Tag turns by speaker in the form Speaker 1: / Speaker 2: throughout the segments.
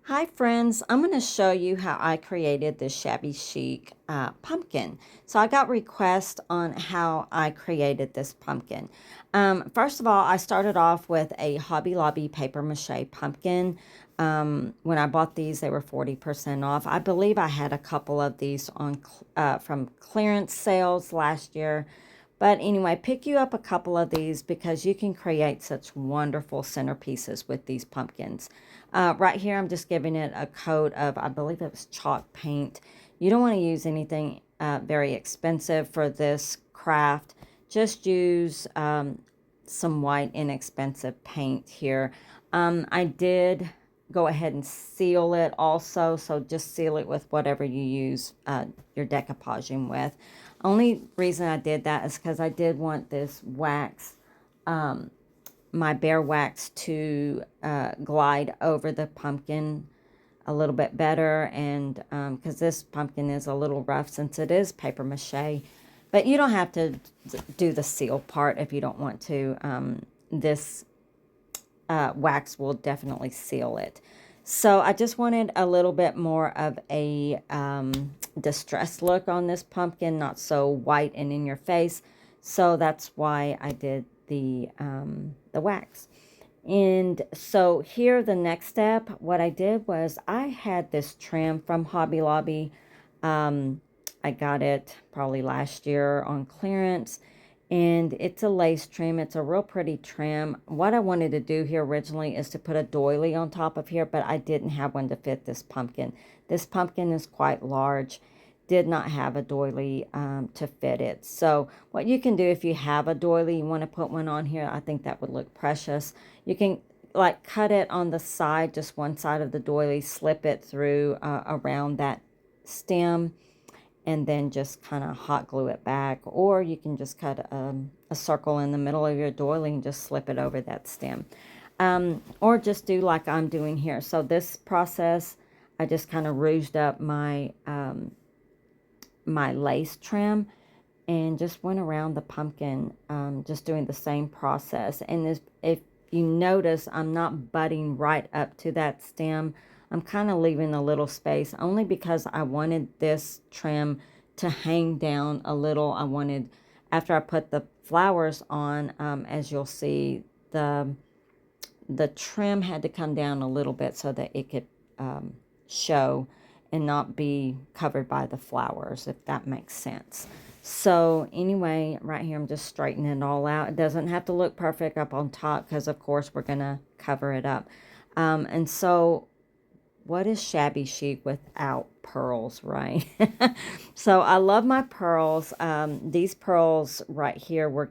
Speaker 1: Hi friends, I'm going to show you how I created this Shabby Chic pumpkin. So I got requests on how I created this pumpkin. First of all, I started off with a Hobby Lobby paper mache pumpkin. When I bought these, they were 40% off. I believe I had a couple of these on from clearance sales last year. But anyway, pick you up a couple of these because you can create such wonderful centerpieces with these pumpkins. Right here, I'm just giving it a coat of, I believe it was chalk paint. You don't want to use anything very expensive for this craft. Just use some white inexpensive paint here. I did go ahead and seal it also, so just seal it with whatever you use your decoupaging with. Only reason I did that is because I did want this wax, my bare wax, to glide over the pumpkin a little bit better, and because this pumpkin is a little rough since it is paper mache, but you don't have to do the seal part if you don't want to. This wax will definitely seal it. So I just wanted a little bit more of a distressed look on this pumpkin, not so white and in your face. So that's why I did the wax. And so here, the next step, what I did was I had this trim from Hobby Lobby. I got it probably last year on clearance, and it's a lace trim. It's a real pretty trim. What I wanted to do here originally is to put a doily on top of here, but I didn't have one to fit this pumpkin. This pumpkin is quite large. Did not have a doily to fit it. So what you can do, if you have a doily, you want to put one on here, I think that would look precious. You can like cut it on the side, just one side of the doily, slip it through around that stem, and then just kind of hot glue it back. Or you can just cut a circle in the middle of your doily and just slip it over that stem. Or just do like I'm doing here. So this process, I just kind of rouged up my my lace trim and just went around the pumpkin, just doing the same process. And this, if you notice, I'm not butting right up to that stem. I'm kind of leaving a little space only because I wanted this trim to hang down a little. I wanted, after I put the flowers on, as you'll see, the trim had to come down a little bit so that it could show and not be covered by the flowers, if that makes sense. So anyway, right here, I'm just straightening it all out. It doesn't have to look perfect up on top because, of course, we're going to cover it up. And so what is shabby chic without pearls, right? So I love my pearls. These pearls right here were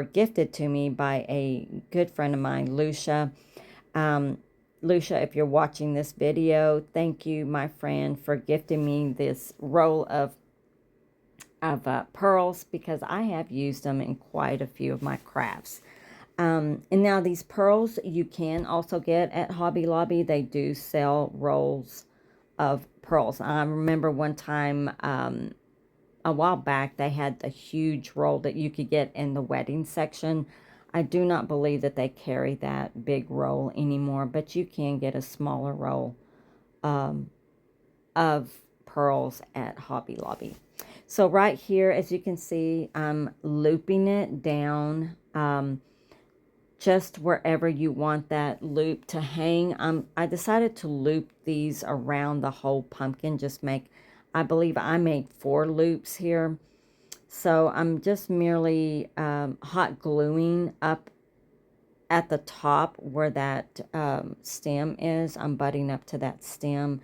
Speaker 1: gifted to me by a good friend of mine, Lucia. Lucia, if you're watching this video, thank you, my friend, for gifting me this roll of pearls, because I have used them in quite a few of my crafts. And now these pearls you can also get at Hobby Lobby. They do sell rolls of pearls. I remember one time, a while back, they had the huge roll that you could get in the wedding section. I do not believe that they carry that big roll anymore, but you can get a smaller roll of pearls at Hobby Lobby. So right here, as you can see, I'm looping it down just wherever you want that loop to hang. I decided to loop these around the whole pumpkin. I believe I made 4 loops here. So I'm just merely hot gluing up at the top where that stem is. I'm butting up to that stem.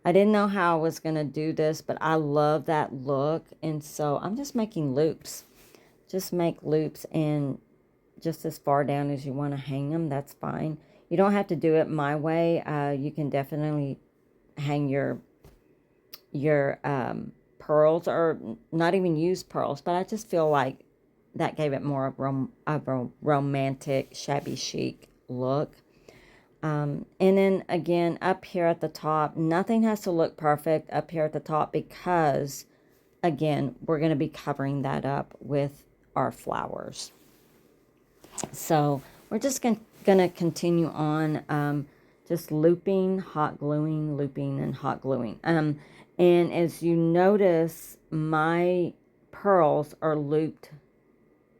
Speaker 1: I didn't know how I was going to do this, but I love that look. And so I'm just making loops. Just make loops, and just as far down as you want to hang them, that's fine. You don't have to do it my way. You can definitely hang your pearls, or not even use pearls, but I just feel like that gave it more of a romantic, shabby chic look. And then again, up here at the top, nothing has to look perfect up here at the top because, again, we're going to be covering that up with our flowers. So we're just going to continue on, just looping, hot gluing, looping, and hot gluing. And as you notice, my pearls are looped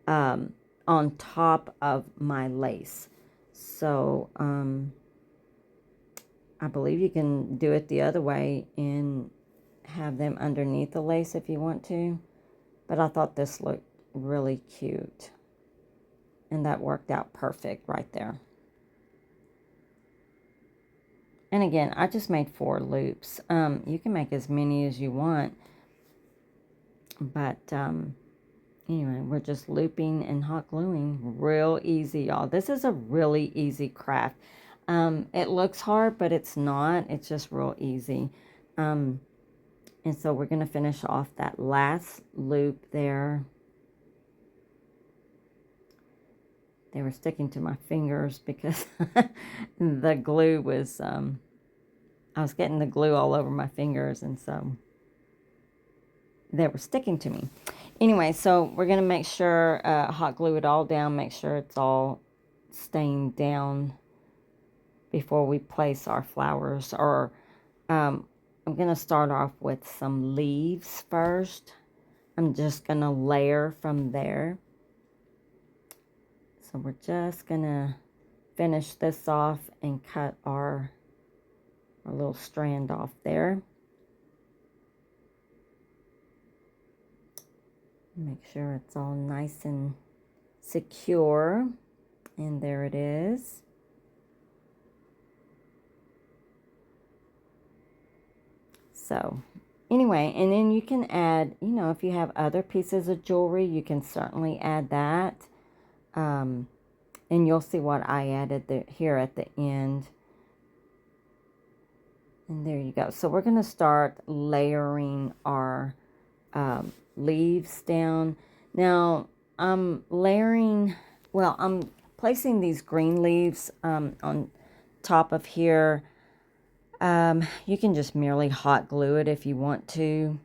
Speaker 1: on top of my lace. So I believe you can do it the other way and have them underneath the lace if you want to. But I thought this looked really cute. And that worked out perfect right there. And again, I just made 4 loops. You can make as many as you want. But anyway, we're just looping and hot gluing. Real easy, y'all. This is a really easy craft. It looks hard, but it's not. It's just real easy. And so we're going to finish off that last loop there. They were sticking to my fingers because the glue was, I was getting the glue all over my fingers, and so they were sticking to me. Anyway, so we're going to make sure, hot glue it all down, make sure it's all staying down before we place our flowers. Or I'm going to start off with some leaves first. I'm just going to layer from there. So we're just going to finish this off and cut our little strand off there. Make sure it's all nice and secure. And there it is. So anyway, and then you can add, you know, if you have other pieces of jewelry, you can certainly add that. And you'll see what I added here at the end. And there you go. So we're going to start layering our leaves down. Now, I'm placing these green leaves on top of here. You can just merely hot glue it if you want to.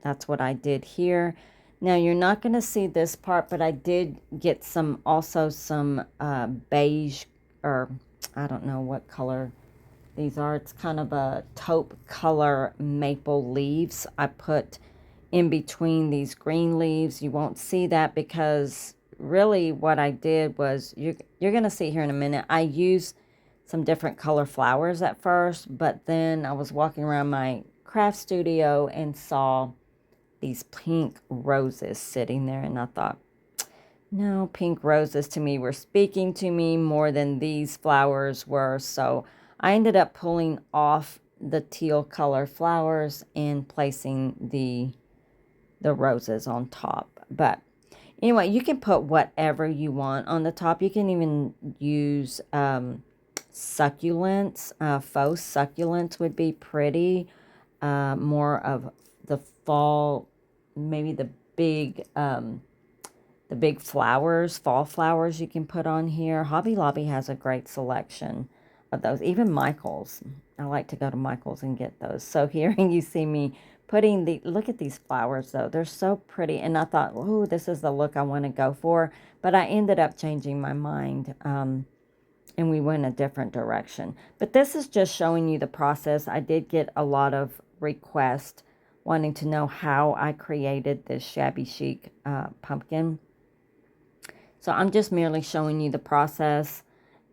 Speaker 1: That's what I did here. Now, you're not going to see this part, but I did get some beige, or I don't know what color these are. It's kind of a taupe color maple leaves I put in between these green leaves. You won't see that because really what I did was, you're going to see here in a minute, I used some different color flowers at first, but then I was walking around my craft studio and saw these pink roses sitting there, and I thought, no, pink roses to me were speaking to me more than these flowers were. So I ended up pulling off the teal color flowers and placing the roses on top. But anyway, you can put whatever you want on the top. You can even use succulents. Faux succulents would be pretty. More of the fall, maybe the big flowers, fall flowers you can put on here. Hobby Lobby has a great selection of those. Even Michael's. I like to go to Michael's and get those. So here you see me putting look at these flowers though. They're so pretty. And I thought, oh, this is the look I want to go for. But I ended up changing my mind. And we went a different direction. But this is just showing you the process. I did get a lot of requests wanting to know how I created this Shabby Chic pumpkin. So I'm just merely showing you the process,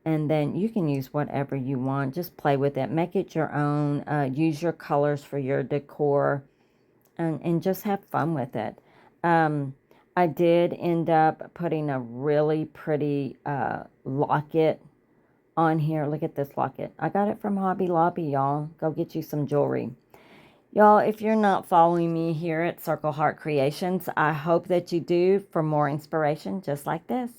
Speaker 1: and then you can use whatever you want. Just play with it. Make it your own. Use your colors for your decor, and just have fun with it. I did end up putting a really pretty locket on here. Look at this locket. I got it from Hobby Lobby, y'all. Go get you some jewelry. Y'all, if you're not following me here at Circle Heart Creations, I hope that you do for more inspiration just like this.